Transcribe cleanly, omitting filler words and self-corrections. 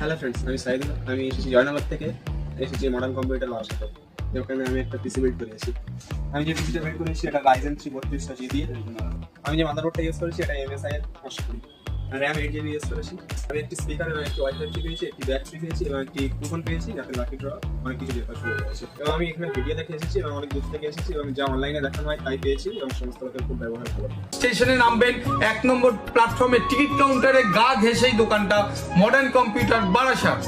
Hello friends, আমি সাইদুল। আমি এসেছি জয়নগর থেকে, এসেছি মডার্ন কম্পিউটার ওয়ার্কশপে। ওখানে আমি একটা পিসি বিল্ড করেছি। আমি যে পিসিটা বিল্ড করেছি এটা রাইজেন 332 দিয়ে। আমি যে মাদারবোর্ডটা ইউজ করেছি এটা MSI এর 520, র্যাম 8 GB ইউজ করেছি। আমি একটি স্পিকার এবং একটি ওয়াইফাই পেয়েছি, একটি ব্যাটারি পেয়েছি এবং একটি কুপন পেয়েছি, যাতে লাকি ড্র অনেক কিছু দেওয়ার সুযোগ রয়েছে। এবং আমি এখানে ভিডিও দেখে এসেছি এবং অনেক দূর থেকে এসেছি এবং যা অনলাইনে দেখানো হয় তাই পেয়েছি এবং সমস্ত লোকের খুব ব্যবহার ভালো। স্টেশনে নামবেন, 1 নম্বর প্ল্যাটফর্মে টিকিট কাউন্টারে গা ঘেঁষেই দোকানটা, মডার্ন কম্পিউটার বারাসাত।